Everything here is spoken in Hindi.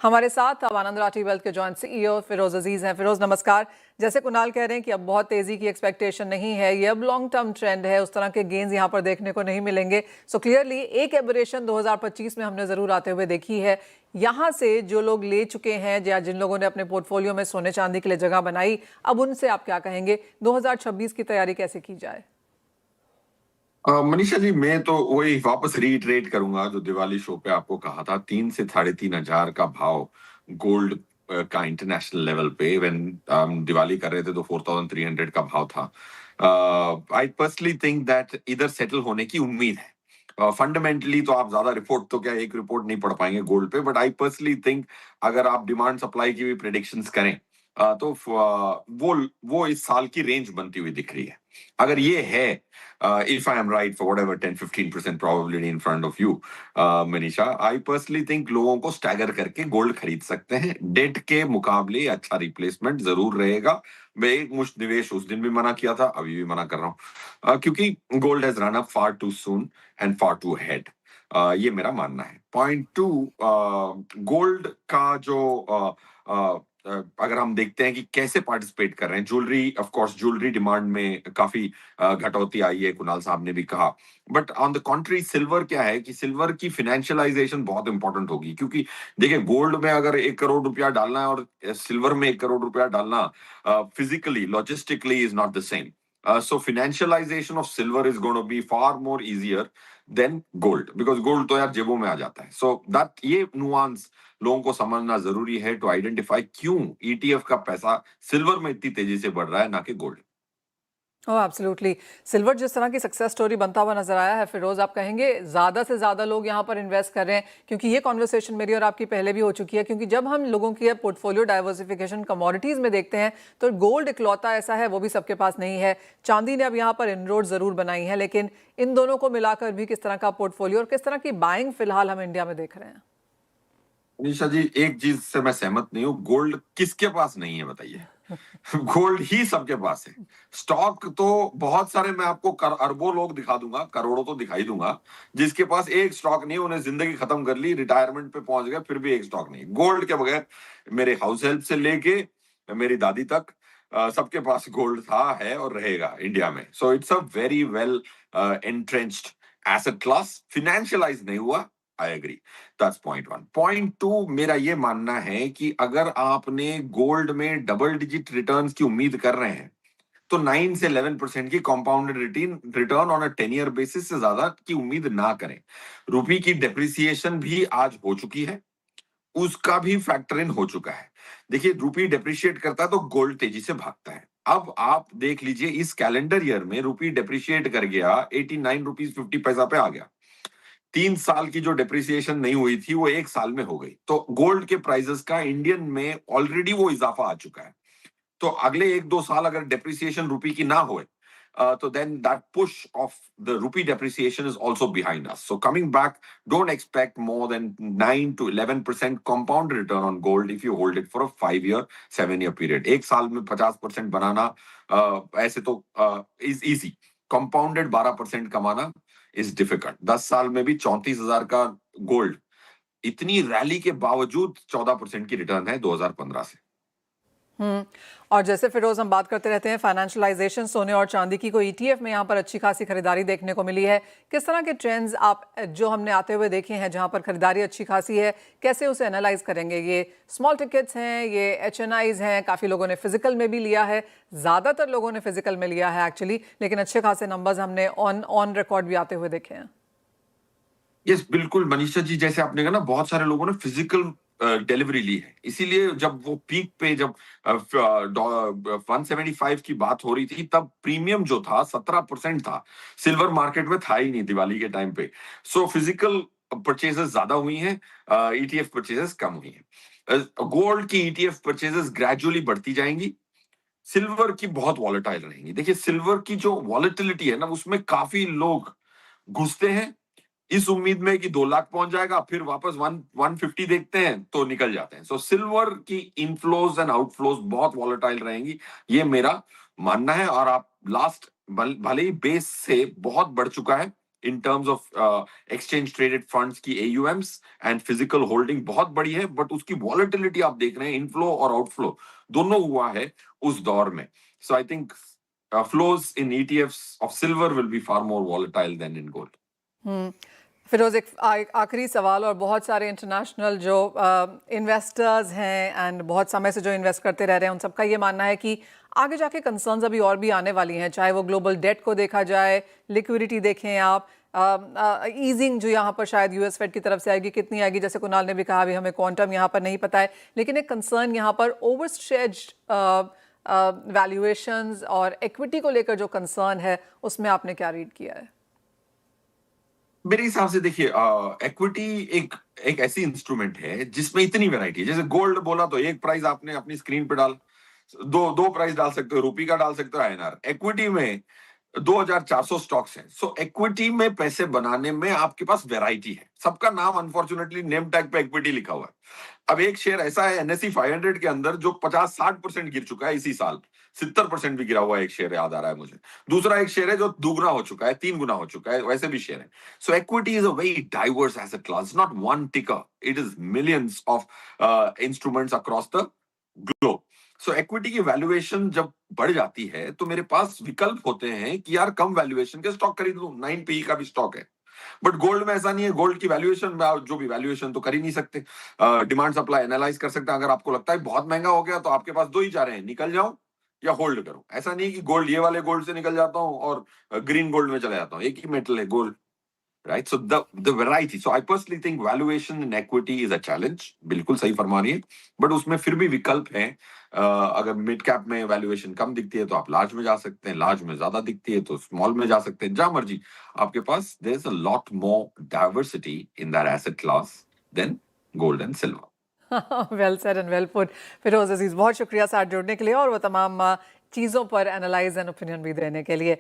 हमारे साथ अब आनंद राठी वेल्थ के जॉइंट सीईओ फिरोज अजीज हैं। फिरोज नमस्कार। जैसे कुणाल कह रहे हैं कि अब बहुत तेजी की एक्सपेक्टेशन नहीं है, ये अब लॉन्ग टर्म ट्रेंड है, उस तरह के गेन्स यहाँ पर देखने को नहीं मिलेंगे। सो क्लियरली एक एबरेशन 2025 में हमने जरूर आते हुए देखी है। यहाँ से जो लोग ले चुके हैं या जिन लोगों ने अपने पोर्टफोलियो में सोने चांदी के लिए जगह बनाई, अब उनसे आप क्या कहेंगे? 2026 की तैयारी कैसे की जाए? मनीषा जी, मैं तो वही वापस रीइटरेट करूंगा जो दिवाली शो पे आपको कहा था। 3 से 3,500 का भाव गोल्ड का इंटरनेशनल लेवल पे व्हेन दिवाली कर रहे थे तो 4,300 का भाव था। आई पर्सनली थिंक दैट इधर सेटल होने की उम्मीद है। फंडामेंटली तो आप ज्यादा रिपोर्ट तो क्या एक रिपोर्ट नहीं पढ़ पाएंगे गोल्ड पे, बट आई पर्सनली थिंक अगर आप डिमांड सप्लाई की भी प्रेडिक्शंस करें तो वो इस साल की रेंज बनती हुई दिख रही है। अगर ये है, if I am right for whatever 10-15% probability in front of you, Manisha, I personally think लोगों को स्टैगर करके गोल्ड खरीद सकते हैं। डेट के मुकाबले अच्छा रिप्लेसमेंट जरूर रहेगा। मैं एक मुश्त निवेश उस दिन भी मना किया था, अभी भी मना कर रहा हूँ, क्योंकि gold has run up far too soon and far too head. ये मेरा मानना है। पॉइंट टू, गोल्ड का जो अगर हम देखते हैं कि कैसे पार्टिसिपेट कर रहे हैं, jewellery, of course jewellery demand में काफी घटौती आई है, कुणाल साहब ने भी कहा। बट ऑन द कॉन्ट्री सिल्वर क्या है कि सिल्वर की फिनेंशियलाइजेशन बहुत इंपॉर्टेंट होगी, क्योंकि देखिए गोल्ड में अगर 1 करोड़ रुपया डालना है और सिल्वर में 1 करोड़ रुपया डालना physically logistically is not the same. So financialization of silver is going to be far more easier than gold, because gold तो यार जेबों में आ जाता है। So that ये nuance लोगों को समझना जरूरी है टू आइडेंटिफाई क्यों ईटीएफ का पैसा सिल्वर में इतनी तेजी से बढ़ रहा है, ना कि गोल्ड। ओह एब्सोल्युटली। सिल्वर जिस तरह की सक्सेस स्टोरी बनता हुआ नजर आया है, फिरोज आप कहेंगे ज्यादा से ज्यादा लोग यहाँ पर इन्वेस्ट कर रहे हैं? क्योंकि ये कॉन्वर्सेशन मेरी और आपकी पहले भी हो चुकी है, क्योंकि जब हम लोगों की पोर्टफोलियो डाइवर्सिफिकेशन कमोडिटीज में देखते हैं तो गोल्ड इकलौता ऐसा है, वो भी सबके पास नहीं है। चांदी ने अब यहाँ पर इनरोड जरूर बनाई है, लेकिन इन दोनों को मिलाकर भी किस तरह का पोर्टफोलियो और किस तरह की बाइंग फिलहाल हम इंडिया में देख रहे हैं? निशा जी, एक चीज से मैं सहमत नहीं हूँ। गोल्ड किसके पास नहीं है बताइए? गोल्ड ही सबके पास है। स्टॉक तो बहुत सारे मैं आपको अरबों लोग दिखा दूंगा, करोड़ों तो दिखाई दूंगा, जिसके पास एक स्टॉक नहीं, उन्हें जिंदगी खत्म कर ली, रिटायरमेंट पे पहुंच गए, फिर भी एक स्टॉक नहीं। गोल्ड के बगैर मेरे हाउस हेल्प से लेके मेरी दादी तक सबके पास गोल्ड था, है और रहेगा इंडिया में। So it's a very well entrenched asset class. Financialise नहीं हुआ, I agree, that's point one. Point two, मेरा ये मानना है कि अगर आपने गोल्ड में डबल डिजिट रिटर्न्स की उम्मीद कर रहे हैं तो 9 से 11% की compounded return on a 10 year basis से ज्यादा की उम्मीद ना करें। रुपी की डेप्रिसिएशन भी आज हो चुकी है, उसका भी फैक्टर इन हो चुका है। देखिए, रुपी डेप्रिशिएट करता है तो गोल्ड तेजी से भागता है। अब आप देख लीजिए, इस कैलेंडर ईयर में रुपी डेप्रिशिएट कर गया, 89 रुपीज 50 पैसा पे आ गया। 3 साल की जो डेप्रिसिएशन नहीं हुई थी वो 1 साल में हो गई। तो गोल्ड के प्राइसेस का इंडियन में ऑलरेडी वो इजाफा आ चुका है। तो अगले 1-2 साल अगर डेप्रिसिएशन रुपी की ना हो, तो then that push of the rupee depreciation is also behind us. So coming back, don't expect more than 9 to 11% compound return on gold if you hold it for a 5 year, 7 year period. एक साल में 50% बनाना ऐसे तो is easy. Compounded 12% कमाना is difficult. 10 साल में भी 34,000 का गोल्ड इतनी रैली के बावजूद 14% की रिटर्न है 2015 से। और जैसे फिरोज हम बात करते रहते हैं फाइनेंशियलाइजेशन सोने और चांदी की, कोई ईटीएफ में यहाँ पर अच्छी खासी खरीदारी देखने को मिली है। किस तरह के ट्रेंड्स आप जो हमने आते हुए देखे हैं जहाँ पर खरीदारी अच्छी खासी है, कैसे उसे एनालाइज करेंगे? ये स्मॉल टिकट्स हैं, ये एचएनआईज हैं, काफ़ी लोगों ने फिजिकल में भी लिया है, ज़्यादातर लोगों ने फिजिकल में लिया है एक्चुअली, लेकिन अच्छे खासे नंबर्स हमने ऑन रिकॉर्ड भी आते हुए देखे हैं। यस, बिल्कुल मनीषा जी, जैसे आपने कहा ना, बहुत सारे लोगों ने फिजिकल डिलीवरी ली है। इसीलिए जब वो पीक पे, जब 175 की बात हो रही थी, तब प्रीमियम जो था 17% था। सिल्वर मार्केट में था ही नहीं दिवाली के टाइम पे। सो फिजिकल परचेजेस ज्यादा हुई हैं, ईटीएफ परचेजेस कम हुई हैं। गोल्ड की ईटीएफ परचेजेस ग्रेजुअली बढ़ती जाएंगी, सिल्वर की बहुत वॉलेटाइल रहेंगी। देखिए, सिल्वर की जो वॉलेटिलिटी है ना, उसमें काफी लोग घुसते हैं इस उम्मीद में कि 2 लाख पहुंच जाएगा, फिर वापस 150 देखते हैं तो निकल जाते हैं। सो सिल्वर की इनफ्लोज एंड आउटफ्लोज बहुत वॉलेटाइल रहेंगी, ये मेरा मानना है। और आप लास्ट, भले ही बेस से बहुत बढ़ चुका है, in terms of exchange traded funds की AUMs एंड फिजिकल होल्डिंग बहुत बड़ी है, बट उसकी वॉलेटिलिटी आप देख रहे हैं, इनफ्लो और आउटफ्लो दोनों हुआ है उस दौर में. So I think flows in ETFs of silver will be far more volatile than in gold. Firoz, एक आखिरी सवाल, और बहुत सारे इंटरनेशनल जो इन्वेस्टर्स हैं एंड बहुत समय से जो इन्वेस्ट करते रह रहे हैं, उन सबका ये मानना है कि आगे जाके कंसर्न्स अभी और भी आने वाली हैं, चाहे वो ग्लोबल डेट को देखा जाए, लिक्विडिटी देखें आप, ईजिंग जो यहाँ पर शायद US फेड की तरफ से आएगी, कितनी आएगी, जैसे कुणाल ने भी कहा, अभी हमें क्वांटम यहाँ पर नहीं पता है, लेकिन एक कंसर्न यहाँ पर ओवरस्ट्रेच्ड वैल्यूएशंस और इक्विटी को लेकर जो कंसर्न है, उसमें आपने क्या रीड किया है? मेरे हिसाब से देखिए, इक्विटी एक ऐसी इंस्ट्रूमेंट है जिसमें इतनी वैरायटी है. जैसे गोल्ड बोला तो एक प्राइस आपने अपनी स्क्रीन पे दो प्राइस डाल सकते हो, रुपी का डाल सकते हो, INR. इक्विटी में 2400 स्टॉक्स हैं. सो इक्विटी में पैसे बनाने में आपके पास वैरायटी है. सबका नाम अनफॉर्चुनेटली नेम टैग पे इक्विटी लिखा हुआ है. अब एक शेयर ऐसा है NSE 500 के अंदर जो 50-60% गिर चुका है इसी साल. 70% भी गिरा हुआ एक शेयर याद आ रहा है मुझे. दूसरा एक शेयर है जो दुगना हो चुका है, 3 गुना हो चुका है, वैसे भी शेयर है. So equity is a very diverse asset class, not one ticker. It is millions of instruments across the globe. So equity की वैल्यूएशन जब बढ़ जाती है तो मेरे पास विकल्प होते हैं कि यार कम वैल्यूएशन के स्टॉक खरीद लूं. 9 PE का भी स्टॉक है. बट गोल्ड में ऐसा नहीं है. गोल्ड की वैल्यूएशन में आप जो भी वैल्यूएशन तो कर ही नहीं सकते. डिमांड सप्लाई एनालाइज कर सकते हैं. अगर आपको लगता है बहुत महंगा हो गया तो आपके पास दो ही चारे हैं, निकल जाओ या होल्ड करो. ऐसा नहीं कि गोल्ड, ये वाले गोल्ड से निकल जाता हूं और ग्रीन गोल्ड में चला जाता हूं. एक ही मेटल है gold, right? So the variety. So I personally think valuation in equity is a challenge. बिल्कुल सही फरमा रही है, बट उसमें फिर भी विकल्प हैं. अगर मिड कैप में वैल्यूएशन कम दिखती है तो आप लार्ज में जा सकते हैं, लार्ज में ज्यादा दिखती है तो स्मॉल में जा सकते हैं, जहां मर्जी आपके पास. There is a lot more diversity in that asset class than gold and silver. Well said and well put. Firoz Aziz, बहुत शुक्रिया साथ जुड़ने के लिए और वो तमाम चीज़ों पर एनालाइज एंड ओपिनियन भी देने के लिए.